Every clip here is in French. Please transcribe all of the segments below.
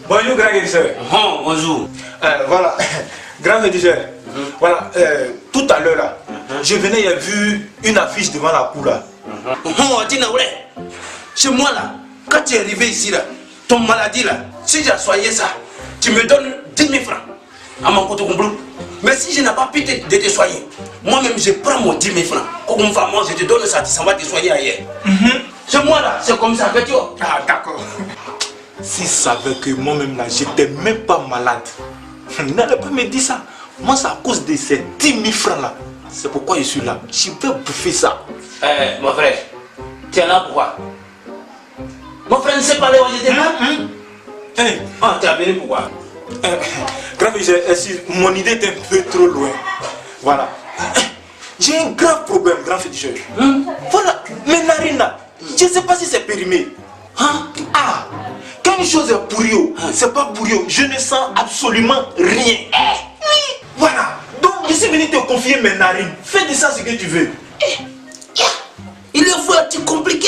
Bonjour grand guérisseur. Bonjour. Voilà, grand rédigeur. Voilà, tout à l'heure là, je venais, j'ai vu une affiche devant la cour là. Chez moi là, quand tu es arrivé ici là, ton maladie là, si j'ai soigné ça, tu me donnes 10 000 francs à mon côté complet. Mais si je n'ai pas pu de te soigner, moi-même je prends mon 10 000 francs. Comme moi je te donne ça, ça va te soigner ailleurs. Chez moi là, c'est comme ça que tu vois. Ah d'accord. S'il savait que moi-même là, j'étais même pas malade, n'allez pas me dire ça. Moi c'est à cause de ces 10 000 francs là. C'est pourquoi je suis là. Je vais bouffer ça. Mon frère, tu es là pourquoi? Mon frère ne sait pas aller où j'étais là. Ah, tu es venu pourquoi? Grand frère, mon idée est un peu trop loin. Voilà. J'ai un grave problème, grand frère. Voilà, mes narines là, je ne sais pas si c'est périmé. Quand une chose est pourrie, c'est pas pourri, je ne sens absolument rien. Voilà, donc je suis venu te confier mes narines. Fais de ça ce que tu veux. Il faut être compliqué.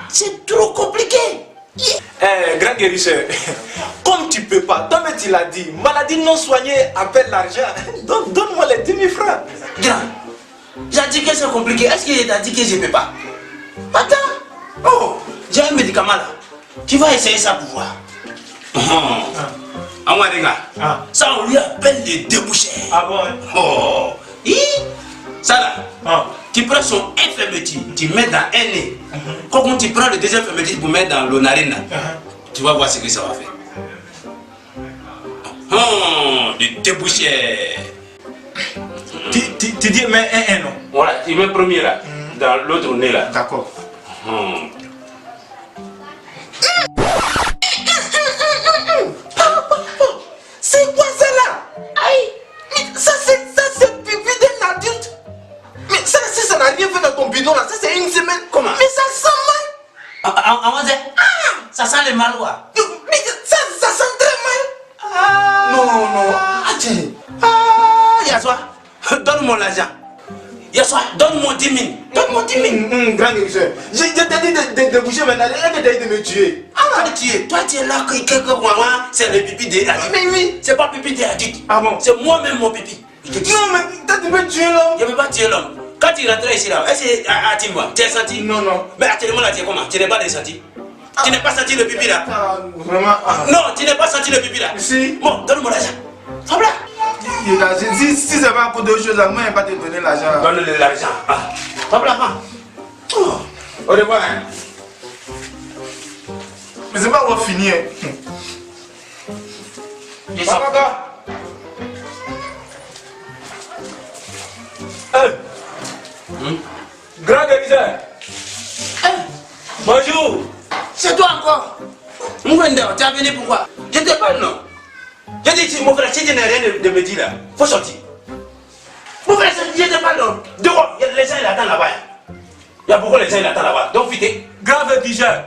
C'est trop compliqué. Grand guérisseur, comme tu peux pas, toi-même tu l'as dit, maladie non soignée appelle l'argent. Donc donne-moi les 10 000 francs. Grand, j'ai dit que c'est compliqué. Est-ce qu'il t'a dit que je ne peux pas? Attends. J'ai un médicament là. Tu vas essayer ça pour voir. Ça on lui appelle les débouchés. Ah bon? Ça là, tu prends son infirmerie, tu mets dans un nez. Quand tu prends le deuxième infirmerie pour mettre dans le narine, tu vas voir ce que ça va faire. Le débouché. Tu dis mais un non? Voilà, tu mets le premier là, dans l'autre nez là. D'accord. C'est quoi ça là? Mais ça c'est pipi d'un adulte. Mais ça n'a rien fait dans ton bidon là, ça c'est une semaine. Comment? Mais ça sent mal. Ça sent le mal quoi? Mais ça sent très mal. Non. Yassoua, donne-moi l'argent. Yassoua, donne-moi 10 000. Donne-moi 10 000. Grand guérisseur, je t'ai dit de bouger maintenant, elle t'a dit de me tuer. Toi tu es là, c'est le pipi des adultes. Mais oui. C'est pas pipi des adultes. Ah bon? C'est moi-même mon pipi. Non mais t'as dit de me tuer l'homme. Je ne peux pas tuer l'homme. Quand tu rentrais ici là, est-ce que tu vois? Tu as senti? Non. Mais actuellement là, tu es comment? Tu n'as pas senti? Tu n'as pas senti le pipi là? Vraiment? Non, tu n'as pas senti le pipi là? Si. Bon, donne-moi l'argent. Hop là. Si c'est pas pour deux choses, moi je ne vais pas te donner l'argent. Donne-le l'argent. Hop là, au revoir. Mais c'est pas où finir. Grand guérisseur. Bonjour. C'est toi encore. Mwende, tu es venu pourquoi? Je te parle non. Je dis, mon frère, si tu n'as rien de me dire là, faut sortir. Mon frère, je te parle non. Dehors, les gens ils attendent là-bas. Il y a beaucoup de gens ils attendent là-bas. Donc vite. Grand guérisseur,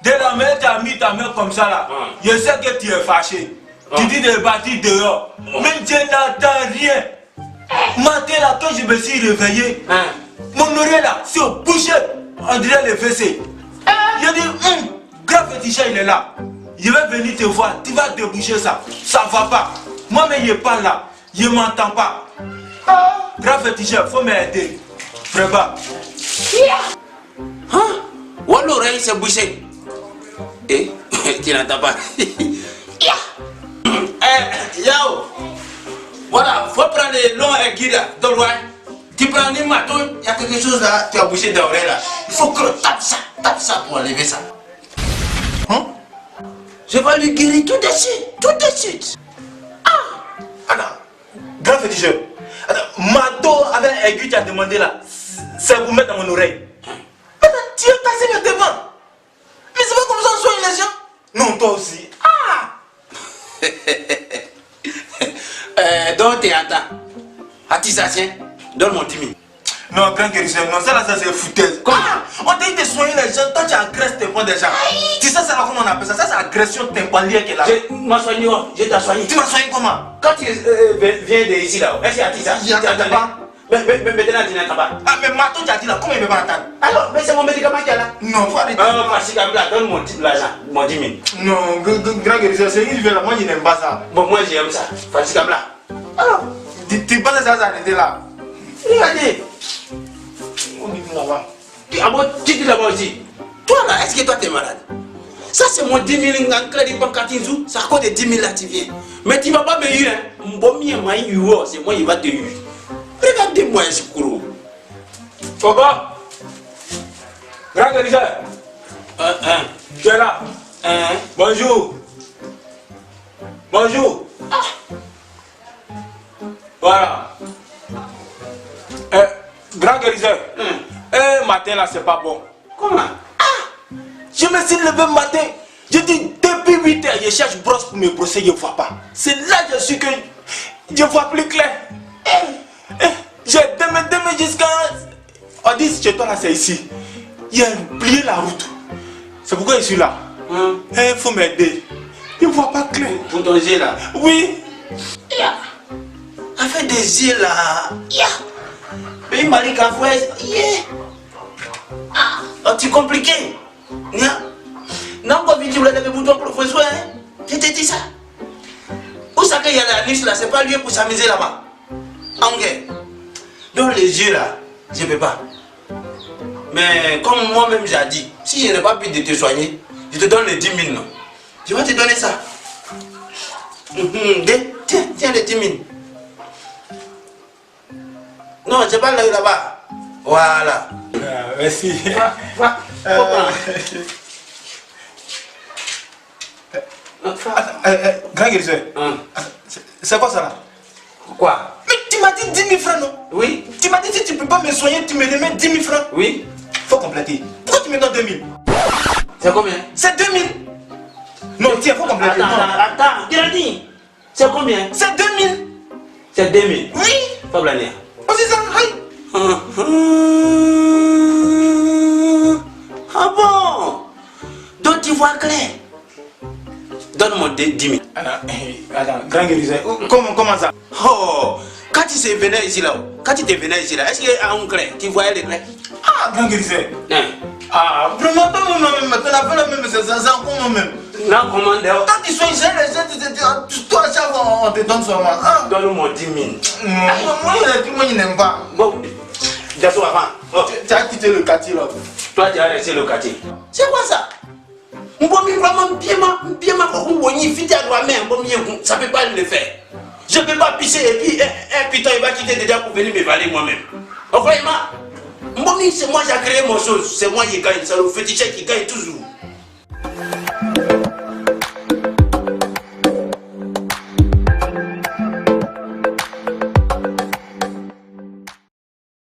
dès la main tu as mis ta main comme ça là, je sais que tu es fâché. Tu dis de partir dehors. Même je n'entends rien. Matin là, quand je me suis réveillé, mon oreille là, c'est bouché. On dirait le WC. Je dis, grand féticheur il est là. Je vais venir te voir, tu vas déboucher ça. Ça va pas. Moi-même je parle là, je m'entends pas. Grand féticheur, faut m'aider. Vraiment. Ou l'oreille c'est bouché. Tu n'entends pas. Yao. Voilà, faut prendre les longs aiguilles là, de loin. Tu prends les marteaux, il y a quelque chose là, tu as bouché d'oreille là. Il faut que tape ça pour enlever ça. Je vais lui guérir tout de suite. Grand féticheur, marteau avec aiguille tu as demandé là, c'est pour mettre dans mon oreille. Tu es cassé le devant. Mais c'est pas comme ça on soigne les gens. Non, toi aussi. Donc tu entends. Attestation, donne-moi 10 000. Non, grand guérisseur, non, ça c'est foutaise. On t'a dit de soigner les gens, toi tu agresses tes points des gens. Tu sais ça là comment on appelle ça? Ça c'est agression tympanique qu'elle a. Je m'as soigné, je t'ai soigné. Tu m'as soigné comment? Quand tu viens de ici là, est-ce qu'il y a ça? J'entends pas. Mais maintenant, tu n'entends pas. Ah, mais Mato, tu as dit là, comment il ne va pas entendre? Alors, mais c'est mon médicament qui est là. Non, faut arrêter. Fatigabla, donne l'argent, mon 10 000. Non, grand guérisseur, c'est une là, moi je n'aime pas ça. Bon, moi j'aime ça. Fatigabla. Alors, tu penses que ça va s'arrêter là? Regardez. On dit là-bas. Ah bon, tu dis là-bas aussi. Toi là, est-ce que toi t'es malade? Ça c'est mon 10 000 en crédit bancaire. C'est à cause de 10 000 là tu viens. Mais tu ne vas pas me huer. C'est moi qui va te huer. Regardez-moi ce courroux. Coco, grand guérisseur. Tu es là? Bonjour. Bonjour. Voilà. Grand guérisseur. Matin là, c'est pas bon. Comment? Je me suis levé matin. Je dis depuis 8 heures, je cherche brosse pour me brosser, je ne vois pas. C'est là que je suis que je vois plus clair. J'ai demain jusqu'à. On dit chez toi là, c'est ici. Il a plié la route. C'est pourquoi je suis là. Il faut m'aider. Je ne vois pas clair. Pour ton yeux là? Oui. Avec des yeux là. Mais il m'a dit qu'à faire. Tu compliqué. Non, pas vite, tu voulais le bouton professeur. Je t'ai dit ça. Où ça qu'il y a la niche là, c'est pas lieu pour s'amuser là-bas. Ok. Dans les yeux là, je ne peux pas. Mais comme moi-même j'ai dit, si je n'ai pas pu te soigner, je te donne les 10 000 non. Je vais te donner ça. Tiens les 10 000. Non, je parle là-bas. Voilà. Merci. Va. Grand guérisseur. C'est quoi ça là? Quoi? Mais tu m'as dit 10 000 francs non? Oui. Tu m'as dit si tu ne peux pas me soigner, tu me remets 10 000 francs? Oui. Faut compléter. Pourquoi tu me donnes 2 000? C'est combien? C'est 2 000. Non, tiens, faut compléter. Attends, tu l'as dit. C'est combien? C'est 2 000. C'est 2 000. Oui. Pas blaguer. Oh, c'est ça, aïe. Ah bon? Donc tu vois clair. Donne-moi 10 000. Attends, grand guérisseur. Comment ça? Oh, quand tu es venu ici là, est-ce qu'il y a un clair? Tu voyais les clairs? Ah, grand guérisseur. Ah, vraiment, toi-même, tu as fait le même, c'est ça, comment même? Non, comment d'ailleurs? Quand tu sois ici, toi, à chaque fois, on te donne seulement. Donne-moi 10 000. Moi, je n'aime pas. Bon, d'asseoir avant. Tu as quitté le quartier là. Toi, tu as resté le quartier. C'est quoi ça? Ça peut pas le faire. Je peux pas pisser et puis un putain il va quitter déjà pour venir me valer moi-même. Vraiment, c'est moi qui ai créé mon chose. C'est moi qui gagne. C'est le féticheur qui gagne toujours.